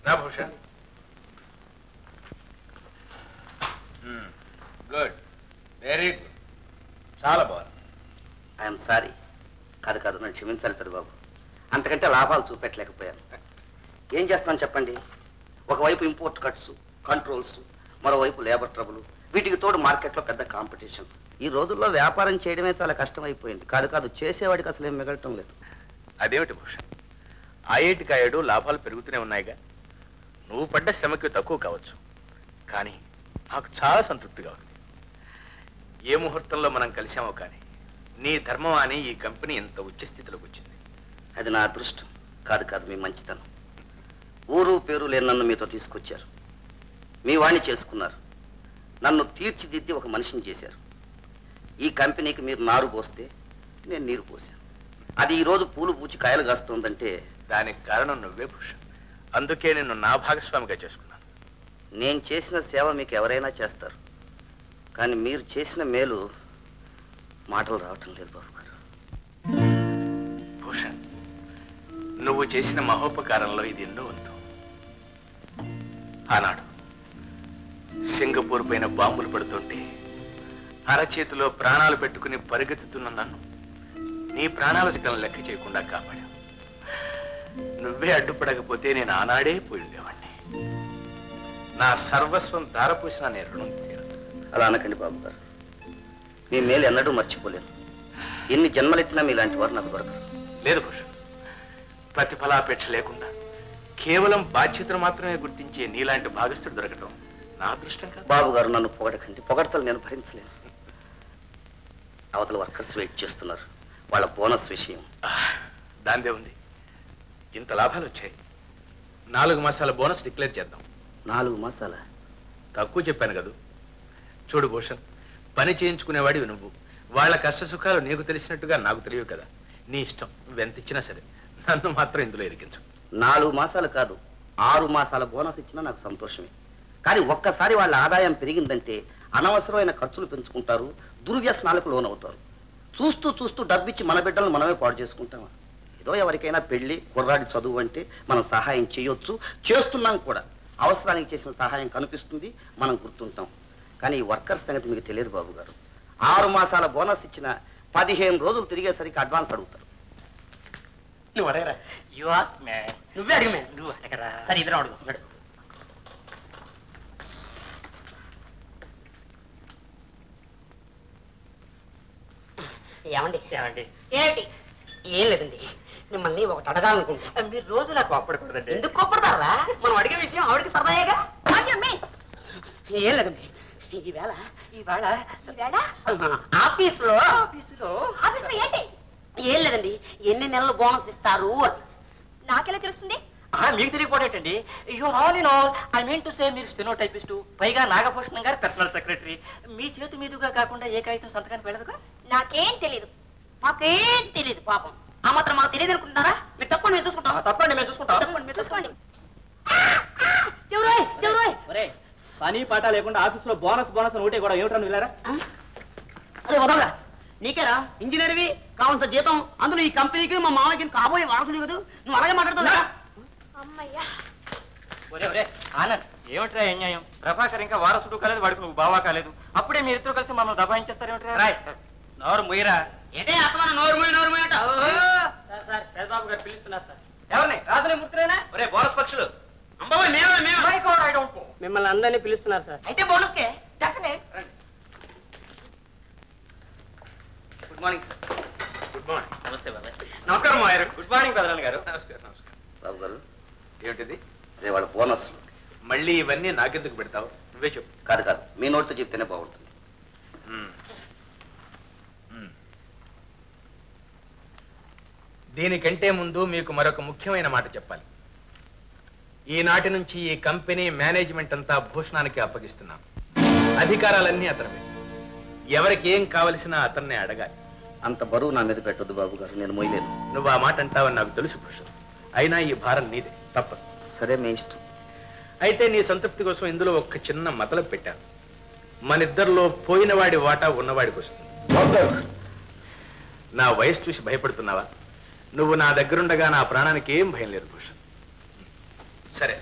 రా Bhushan. Good, very good, చాలా బాగుంది. I'm sorry. కాదు కాదు, నన్ను క్షమించాలి పెద్దబాబు. అంతకంటే లాభాలు చూపెట్టలేకపోయాను. ఏం చేస్తాను చెప్పండి? ఒకవైపు ఇంపోర్ట్ కట్స్, కంట్రోల్స్, మరోవైపు లేబర్ ట్రబుల్, వీటికి తోడు మార్కెట్లో పెద్ద కాంపిటీషన్. ఈ రోజుల్లో వ్యాపారం చేయడమే చాలా కష్టమైపోయింది. కాదు కాదు, చేసేవాడికి అసలు ఏం మిగలటం లేదు. అదేమిటి భూషణ్, ఆయేటికాయడు లాభాలు పెరుగుతూనే ఉన్నాయిగా. నువ్వు పడ్డ శ్రమకి తక్కువ కావచ్చు, కానీ నాకు చాలా సంతృప్తిగా ఉంది. ఏ ముహూర్తంలో మనం కలిసామో కానీ నీ ధర్మం అని ఈ కంపెనీ ఇంత ఉచ్చ స్థితిలోకి వచ్చింది. అది నా అదృష్టం. కాదు కాదు, మీ మంచితనం. ఊరు పేరు లేని నన్ను మీతో తీసుకొచ్చారు, మీ వాణ్ణి చేసుకున్నారు, నన్ను తీర్చిదిద్ది ఒక మనిషిని చేశారు. ఈ కంపెనీకి మీరు నారు పోస్తే నేను నీరు పోసాను. అది ఈరోజు పూలు పూచి కాయలు కాస్తుందంటే దానికి కారణం నువ్వే భూషణ్. అందుకే నేను నా భాగస్వామిగా చేసుకున్నాను. నేను చేసిన సేవ మీకు ఎవరైనా చేస్తారు, కానీ మీరు చేసిన మేలు మాటలు రావటం లేదు బాబు గారు. భూషణ్, నువ్వు చేసిన మహోపకారంలో ఇది ఎన్నో వంతు. ఆనాడు సింగపూర్ పైన బాంబులు పడుతుంటే అరచేతిలో ప్రాణాలు పెట్టుకుని పరిగెత్తుతున్న నన్ను నీ ప్రాణాల శిఖరం లెక్క చేయకుండా కాపాడావు. నువ్వే అడ్డుపడకపోతే నేను ఆనాడే పోయి ఉండేవాడిని. నా సర్వస్వం ధారపోసిన నేను రుణం తీరదు. అలా అనకండి బాబు గారు. మీ మేలు ఎన్నడూ మర్చిపోలేను. ఎన్ని జన్మలెత్తినా మీలాంటి వారు నాకు దొరకరు. లేదు భూషణ్, ప్రతిఫలాపేక్ష లేకుండా కేవలం బాధ్యతను మాత్రమే గుర్తించే నీలాంటి భాగస్థుడు దొరకటం నా అదృష్టం కాదు. బాబు గారు, నన్ను పొగడకండి. పొగడతలు నేను భరించలేను. అవతల వర్కర్స్ వెయిట్ చేస్తున్నారు, వాళ్ళ బోనస్ విషయం. దాందే ఉంది. ఇంత లాభాలు వచ్చాయి, 4 మాసాల బోనస్ డిక్లేర్ చేద్దాం. 4 మాసాల? తక్కువ చెప్పాను కదా. చూడు భూషణ్, పని చేయించుకునేవాడివి నువ్వు. వాళ్ళ కష్ట సుఖాలు నీకు తెలిసినట్టుగా నాకు తెలియవు కదా. నీ ఇష్టం, నువ్వెంత ఇచ్చినా సరే. నన్ను మాత్రం ఇందులో ఇరికించు. 4 మాసాలు కాదు, 6 మాసాల బోనస్ ఇచ్చినా నాకు సంతోషమే. కానీ ఒక్కసారి వాళ్ళ ఆదాయం పెరిగిందంటే అనవసరమైన ఖర్చులు పెంచుకుంటారు, దుర్వ్యసనాలకు లోనవుతారు. చూస్తూ చూస్తూ డబ్బిచ్చి మన బిడ్డలను మనమే పాడు చేసుకుంటామా? ఏదో ఎవరికైనా పెళ్లి, కుర్రాడి చదువు అంటే మనం సహాయం చేయొచ్చు, చేస్తున్నాం కూడా. అవసరానికి చేసిన సహాయం కనిపిస్తుంది, మనం గుర్తుంటాం. కానీ ఈ వర్కర్స్ సంగతి మీకు తెలియదు బాబు గారు. 6 మాసాల బోనస్ ఇచ్చిన 15 రోజులు తిరిగేసరికి అడ్వాన్స్ అడుగుతారు. నువ్వు అడగరా? నువ్వే అడిగమే. నువ్వు అడగరా? సరే, ఇద్దరం అడుగు. ఏమండి ఏమండి ఏమిటి? ఏం లేదండి, మిమ్మల్ని ఒకటి అడగాలనుకుంటా. మీరు రోజు నాకు కోప్పడకూడదండి. ఎందుకు కోప్పడతారా? మనం అడిగే విషయం ఆవిడకి సరదాయేగా. ఏం లేదండి, ఈవేళ ఆఫీసులో ఏంటి? ఏం లేదండి, ఎన్ని నెలలు బోనస్ ఇస్తారు అని. నాకెలా తెలుస్తుంది? మీకు తెలియకపోవటండి. You're all in all, I mean to say మీరు స్టెనో టైపిస్టు, పైగా నాగభూషణం గారు పర్సనల్ సెక్రటరీ. మీ చేతి మీదుగా కాకుండా ఏ కాగితం సంతకానికి వెళ్ళదుగా. నాకేం తెలీదు. మాకేం తెలియదు పాపం. ఆ మాత్రం మాకు తెలియదు అనుకుంటారా? మీరు తప్పండి, మేము చూసుకుంటాం. తప్పండి, మేము చూసుకుంటాం. తప్పండి, మీరు చూసుకోండి. పని పాట లేకుండా ఆఫీసులో బోనస్ ఒకటే కూడా ఏమిటా నువ్వు వెళ్ళారా? అదే వదలరా, నీకేరా ఇంజనీర్వి, కావాల్సిన జీతం, అందులో ఈ కంపెనీకి మా మామయ్యకి కాబోయే వారసుడు కదా. నువ్వు అలాగే మాట్లాడుతుందా? అమ్మయ్యా, ఆనంద్, ఏమిట్రా అన్యాయం? ప్రభాకర్ ఇంకా వారసుడు కాలేదు, వాడికి నువ్వు బావా కాలేదు. అప్పుడే మీరిద్దరు కలిసి మమ్మల్ని దబాయించేస్తారు ఏమిట్రా? నోరు ముయ్యరా. ఏంటే అసలు నోరు అంట. సార్, పెద్దబాబు గారు పిలుస్తున్నారు సార్. ఎవరిని? రాజుని మూర్తులేనా? ఒరే బోనస్ పక్షులు, మిమ్మల్ని అందరినీ పిలుస్తున్నారు సార్. అయితే బోనస్కే చెప్పండి. Good morning sir. Good morning. నమస్తే బాబాయ్. నమస్కారం మాయర్. గుడ్ మార్నింగ్ పెదనాన్న గారు. నమస్కారం. బాబు గారు, ఏమిటిది? అదే వాళ్ళ బోనస్. మళ్ళీ ఇవన్నీ నాకెందుకు పెడతావు? నువ్వే చెప్పు. కాదు కాదు, మీ నోటితో చెప్తేనే బాగుంటుంది. దీనికంటే ముందు మీకు మరొక ముఖ్యమైన మాట చెప్పాలి. ఈనాటి నుంచి ఈ కంపెనీ మేనేజ్మెంట్ అంతా భూషణానికి అప్పగిస్తున్నాం. అధికారాలన్నీ అతనివే. ఎవరికి ఏం కావలసినా అతన్నే అడగాలి. అంత బరువు నా మీద పెట్టొద్దు బాబు గారు, నేను మోయలేను. నువ్వు ఆ మాట అంటావని నాకు తెలుసు భూషణ్. అయినా ఈ భారం నీదే, తప్పదు. సరే, మీ ఇష్టం. అయితే నీ సంతృప్తి కోసం ఇందులో ఒక చిన్న మతలబు పెట్టాను. మనిద్దరిలో పోయినవాడి వాటా ఉన్నవాడికి వస్తుంది. నా వయసు చూసి భయపడుతున్నావా? నువ్వు నా దగ్గరుండగా నా ప్రాణానికి ఏం భయం లేదు భూషణ్. సరే,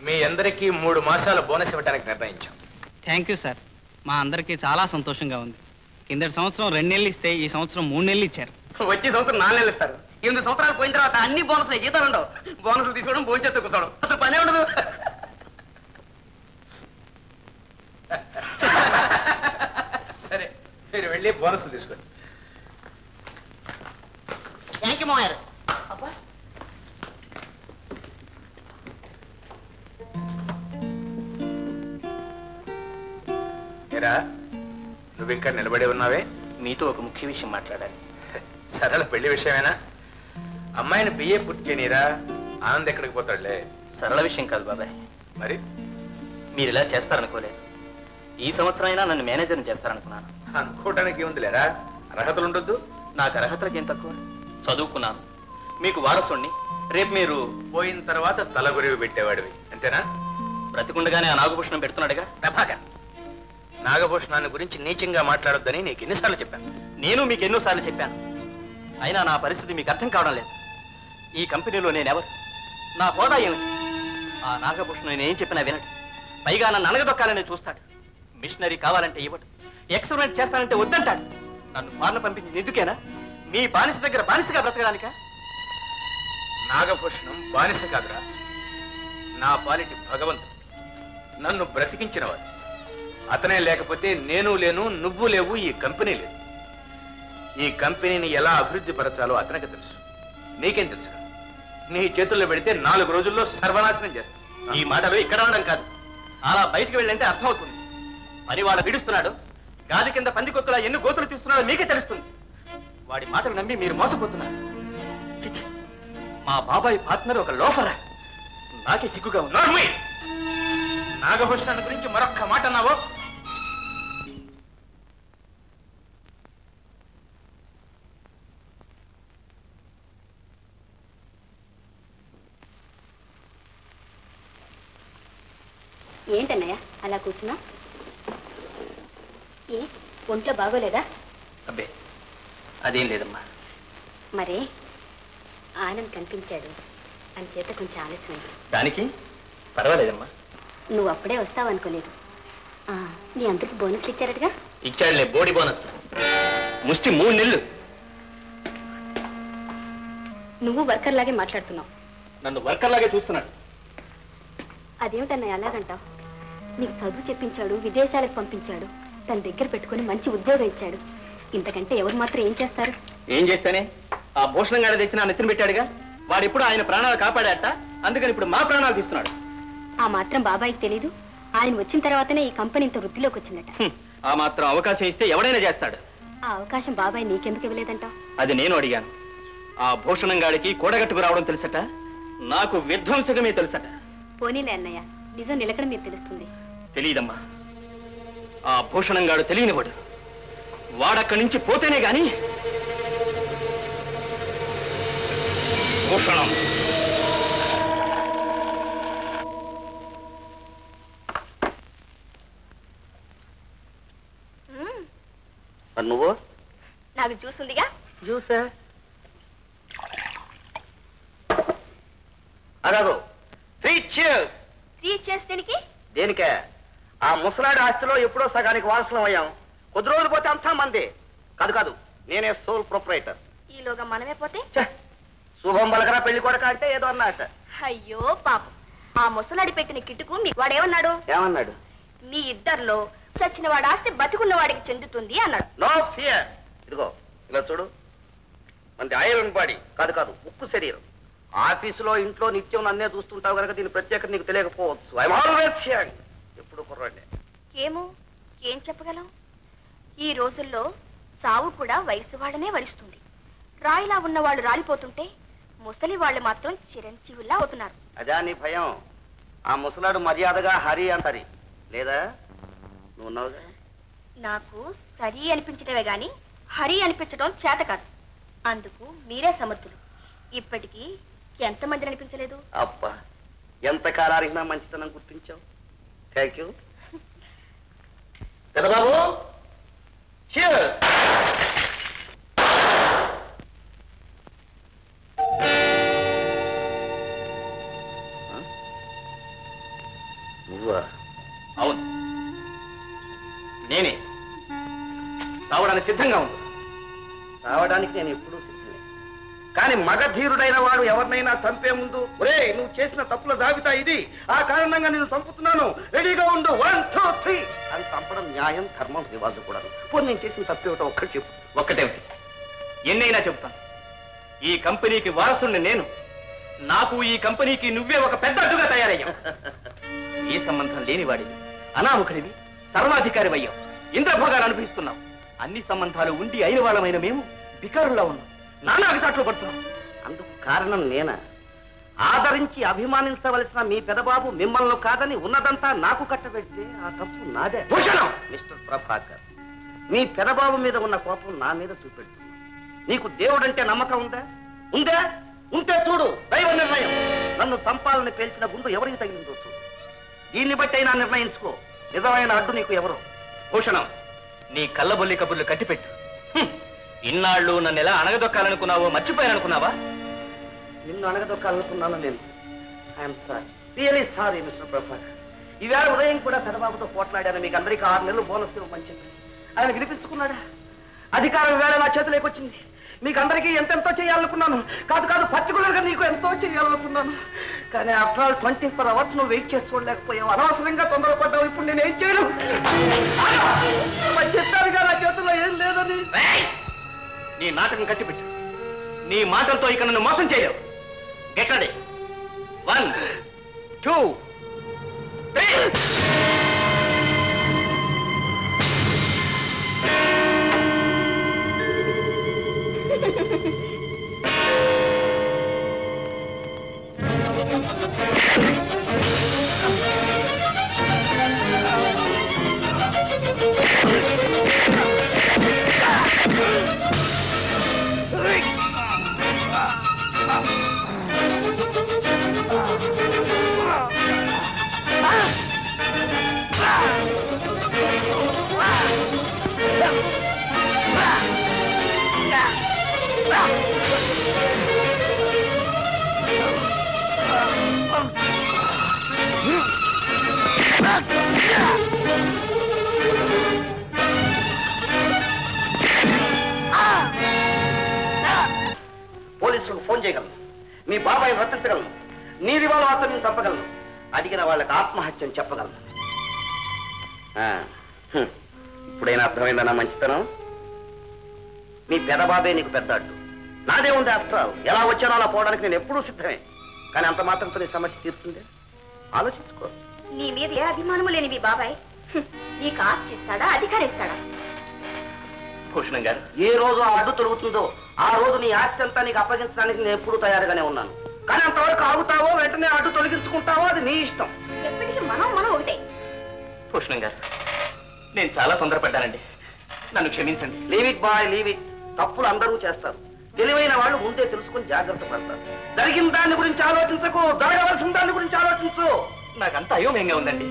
మీ అందరికీ 3 మాసాల బోనస్ ఇవ్వడానికి నిర్ణయించాం. Thank you sir. మా అందరికీ చాలా సంతోషంగా ఉంది. కిందటి సంవత్సరం 2 నెలలు ఇస్తే ఈ సంవత్సరం 3 నెలలు ఇచ్చారు. వచ్చే సంవత్సరం 4 నెలలు ఇస్తారు. 8 సంవత్సరాలు పోయిన తర్వాత అన్ని బోనస్లు జీతాలు ఉండవు. బోనస్లు తీసుకోవడం భోంచేస్తూ కూర్చోవడం అసలు పనే ఉండదు. సరే మీరు వెళ్ళి బోనస్లు తీసుకోండి. Thank you mayor. ఏరా నువ్వు ఇంకా నిలబడి ఉన్నావే? మీతో ఒక ముఖ్య విషయం మాట్లాడాలి. సరళ పెళ్లి విషయమేనా? అమ్మాయిని బిఏ పూర్తి చేయనీరా, ఆనంద్ ఎక్కడికి పోతాడులే. సరళ విషయం కాదు బాబాయ్. మరి మీరు ఇలా చేస్తారనుకోలేదు. ఈ సంవత్సరం అయినా నన్ను మేనేజర్ని చేస్తారనుకున్నాను. అనుకోవడానికి ఏముంది లేరా, అర్హతలు ఉండొద్దు. నాకు అర్హతలకి ఏం తక్కువ. చదువుకున్నాను, మీకు వారసుణ్ణి. రేపు మీరు పోయిన తర్వాత తలగురివి పెట్టేవాడివి అంతేనా? బ్రతికుండగానే ఆ నాగభూషణం పెడుతున్నాడుగా. ప్రభాకర్, నాగభూషణాన్ని గురించి నీచంగా మాట్లాడొద్దని నీకు ఎన్నిసార్లు చెప్పాను? నేను మీకు ఎన్నోసార్లు చెప్పాను. అయినా నా పరిస్థితి మీకు అర్థం కావడం లేదు. ఈ కంపెనీలో నేనెవరు, నా హోదా ఏమిటి? ఆ నాగభూషణం నేను ఏం చెప్పినా వినడు. పైగా నన్ను అనగదొక్కాలని చూస్తాడు. మిషనరీ కావాలంటే ఇవ్వడు, ఎక్స్పెరిమెంట్ చేస్తానంటే వద్దంటాడు. నన్ను ఫారెన్ పంపించింది ఎందుకేనా? మీ బానిస దగ్గర బానిసగా బ్రతకడానికా? నాగభూషణం బానిస కాదురా, నా పాలిటి భగవంతుడు, నన్ను బ్రతికించినవాడు. అతనే లేకపోతే నేను లేను, నువ్వు లేవు, ఈ కంపెనీ లేదు. ఈ కంపెనీని ఎలా అభివృద్ధి పరచాలో అతనికి తెలుసు. నీకేం తెలుసు? నీ చేతుల్లో పెడితే 4 రోజుల్లో సర్వనాశనం చేస్తాను. ఈ మాటలు ఇక్కడ ఉండడం కాదు, అలా బయటికి వెళ్ళంటే అర్థం అవుతుంది. పని వాడు విడుస్తున్నాడు, గాది కింద పందికొక్కులా ఎన్ని గోతులు తీస్తున్నాడో మీకే తెలుస్తుంది. వాడి మాటలు నమ్మి మీరు మోసపోతున్నారు. చిచ్చి, మా బాబాయ్ పార్ట్నర్ ఒక లోఫరా. నాకే సిగ్గుగా ఉంది. నోర్మీ! నాగభూషణాన్ని గురించి మరొక్క మాట అన్నావో ఏంటన్నయ్య అలా కూర్చున్నా? ఏ ఒంట్లో బాగోలేదా? అబ్బే అదేం లేదమ్మా. మరే ఆనంద్ కనిపించాడు అని చేత కొంచెం ఆలస్యమైంది. దానికి పర్వాలేదమ్మా. నువ్వు అప్పుడే వస్తావనుకోలేదు. నీ అందరికి బోనస్లు ఇచ్చారటగా? ఇచ్చాడులే, బోడి బోనస్. ముష్టి 3 నెలలు. నువ్వు వర్కర్ లాగే మాట్లాడుతున్నావు. నన్ను వర్కర్ లాగే చూస్తున్నాడు. అదేమిటన్నయ్య అలాగంటావు? నీకు చదువు చెప్పించాడు, విదేశాలకు పంపించాడు, తన దగ్గర పెట్టుకుని మంచి ఉద్యోగం ఇచ్చాడు. ఇంతకంటే ఎవరు మాత్రం ఏం చేస్తారు? ఏం చేస్తానే? ఆ భూషణం గారి తెచ్చి నా నెత్తిన పెట్టాడుగా. వాడు ఇప్పుడు ఆయన ప్రాణాలు కాపాడాట, అందుకని ఇప్పుడు మా ప్రాణాలు తీస్తున్నాడు. ఆ మాత్రం బాబాయికి తెలీదు? ఆయన వచ్చిన తర్వాతనే ఈ కంపెనీ ఇంత వృద్ధిలోకి వచ్చిందట. ఆ మాత్రం అవకాశం ఇస్తే ఎవడైనా చేస్తాడు. ఆ అవకాశం బాబాయ్ నీకెందుకు ఇవ్వలేదంటావు? అది నేను అడిగాను. ఆ భూషణం గాడికి కూడగట్టుకు రావడం తెలుసట, నాకు విధ్వంసకమే తెలుసట. పోనీలే అన్నయ్య, నిజం నిలకడ మీరు తెలుస్తుంది. తెలియదమ్మా. ఆ భూషణం గాడు తెలియనివాడు. వాడక్కడి నుంచి పోతేనే గాని. భూషణం నువ్వు నాకు జ్యూస్ ఉందిగా. జ్యూసా? అదాదు 3 cheers. 3 cheers దేనికి? దేనికే? ఆ ముసలాడి ఆస్తిలో ఎప్పుడో సగానికి వారసులం అయ్యాం. కొద్ది రోజులు పోతే అంతా మంది. కాదు, నేనే సోల్ ప్రొపరైటర్. ఈలోగా మనమే పోతే? శుభం బలకరా పెళ్లి కొడక అంటే ఏదో అన్నట్ట. అయ్యో పాపం, ఆ ముసలాడి పెట్టిన కిటుకు మీ వాడేమన్నాడు? ఏమన్నాడు? మీ ఇద్దరిలో చచ్చిన వాడు ఆస్తి బతుకున్న వాడికి చెందుతుంది అన్నాడు. No fear. ఇదిగో ఇలా చూడు, మనది ఐరన్ బాడీ కాదు, ఉక్కు శరీరం. ఆఫీసులో ఇంట్లో నిత్యం నన్నే చూస్తుంటావు కనుక దీని ప్రత్యేకత నీకు తెలియకపోవచ్చు. I'm always young. ఎప్పుడు కుర్రాడే. ఏమో, ఏం చెప్పగలం? ఈ రోజుల్లో సావు కూడా వయసు వాళ్ళనే వరిస్తుంది. రాయిలా ఉన్న వాళ్ళు రాలిపోతుంటే ముసలి వాళ్ళు మాత్రం చిరంజీవుల్లా అవుతున్నారు. అదా నీ భయం? ఆ ముసలాడు మర్యాదగా హరి అంటారి లేదా? నువ్వు ఉన్నావుగా. నాకు సరి అనిపించటమే గాని హరి అనిపించడం చేత కాదు. అందుకు మీరే సమర్థులు. ఇప్పటికీ ఎంతమందిని అనిపించలేదు? అబ్బా, ఎంత కాలానికి మంచితనం గుర్తించావు. Thank you. పెద్దబాబు, cheers. నువ్వా? అవును, నేనే. చావడానికి సిద్ధంగా ఉంది. రావడానికి నేను ఎప్పుడూ సిద్ధమే. కానీ మగధీరుడైన వాడు ఎవరినైనా చంపే ముందు, ఒరే నువ్వు చేసిన తప్పుల జాబితా ఇది, ఆ కారణంగా నేను చంపుతున్నాను, రెడీగా ఉండు, 1 2 3 అని చంపడం న్యాయం, ధర్మం, రివాజు కూడా. పోనీ నేను చేసిన తప్పేమిటో ఒక్కటి చెప్పు. ఒక్కటేమిటి, ఎన్నైనా చెబుతాను. ఈ కంపెనీకి వారసుని నేను. నాకు ఈ కంపెనీకి నువ్వే ఒక పెద్ద అడ్డుగా తయారయ్యావు. ఏ సంబంధం లేనివాడివి, అనాముఖుడివి, సర్వాధికారి అయ్యావు, ఇంద్రభోగాలు అనుభవిస్తున్నావు. అన్ని సంబంధాలు ఉండి అయిన వాళ్ళమైన మేము బికారుల్లో ఉన్నాం, నానా అగచాట్లు పడుతున్నాం. అందుకు కారణం నేనా? ఆదరించి అభిమానించవలసిన మీ పెదబాబు మిమ్మల్ని కాదని ఉన్నదంతా నాకు కట్టబెడితే ఆ తప్పు నాదే. భూషణం! మిస్టర్ ప్రభాకర్, మీ పెదబాబు మీద ఉన్న కోపం నా మీద చూపెడుతుంది. నీకు దేవుడంటే నమ్మకం ఉందా? ఉందా? ఉంటే చూడు, దైవ నిర్ణయం. నన్ను చంపాలని పేల్చిన గుండు ఎవరికి తగిలిందో చూడు. దీన్ని బట్టి అయినా నిర్ణయించుకో, నిజమైన అడ్డు నీకు ఎవరు. భూషణం, నీ కళ్ళబొల్లి కబుర్లు కట్టిపెట్టు. ఇన్నాళ్ళు నన్ను ఎలా అణగదొక్కాలనుకున్నావో మర్చిపోయాననుకున్నావా? నిన్ను అణగదొక్కాలనుకున్నాను నేను. I'm sorry, really sorry mister Prabhakar. ఈవేళ ఉదయం కూడా పెదబాబుతో పోట్లాడాను. మీకు అందరికీ 6 నెలలు బోనస్ ఇవ్వమని చెప్పి ఆయన వినిపించుకున్నాడా? అధికారం వేళ నా చేతిలోకి వచ్చింది. మీకు అందరికీ ఎంతెంతో చేయాలనుకున్నాను. కాదు పర్టికులర్గా నీకు ఎంతో చేయాలనుకున్నాను. కానీ ఆఫ్టర్ ఆల్ 24 hours నువ్వు వెయిట్ చేసి చూడలేకపోయావు. అనవసరంగా తొందరపడ్డావు. ఇప్పుడు నేనేం చేయను? చెప్పాను కదా చేతుల్లో ఏం లేదని. నీ నాటకం కట్టిపెట్టు. నీ మాటలతో ఇక నన్ను మోసం చేయలేవు. Get ready. 1 2 3. పోలీసులకు ఫోన్ చేయగలను, మీ బాబాయ్ రప్పించగలను, నీ రివాల్వర్ అతన్ని చంపగలను, అడిగిన వాళ్ళకి ఆత్మహత్యని చెప్పగలను. ఇప్పుడైనా అర్థమైందన్నా మంచితనం? మీ పెదబాబే నీకు పెద్ద అడ్డు, నాదే ఉంది. ఆఫ్టర్ ఆల్ ఎలా వచ్చానో అలా పోవడానికి నేను ఎప్పుడూ సిద్ధమే. కానీ అంత మాత్రంతో నీ సమస్య తీరుతుందే? ఆలోచించుకో. నీ మీద ఏ అభిమానము లేని మీ బాబాయ్ నీకు ఆస్తి ఇస్తాడా, అధికారం ఇస్తాడా? భూషణం గారు, ఏ రోజు ఆ అడ్డు తొలుగుతుందో ఆ రోజు నీ ఆస్తి అంతా నీకు అప్పగించడానికి నేను ఎప్పుడూ తయారుగానే ఉన్నాను. కానీ అంతవరకు ఆగుతావో వెంటనే అడ్డు తొలగించుకుంటావో అది నీ ఇష్టం. ఎప్పటికీ మనం ఒకటే. భూషణం గారు, నేను చాలా తొందరపడ్డానండి, నన్ను క్షమించండి. Leave it boy, leave it. తప్పులు అందరూ చేస్తారు. తెలివైన వాళ్ళు ముందే తెలుసుకుని జాగ్రత్త పడతారు. జరిగిన దాని గురించి ఆలోచించకు, జరగవలసిన దాని గురించి ఆలోచించు. నాకంతా అయోమయంగా ఉందండి.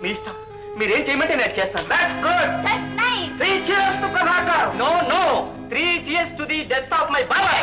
మీ ఇష్టం, మీరేం చేయమంటే నేను చేస్తాను. That's good. That's nice. 3 cheers to Prabhakar. No, 3 cheers to the death of my బాబాయ్.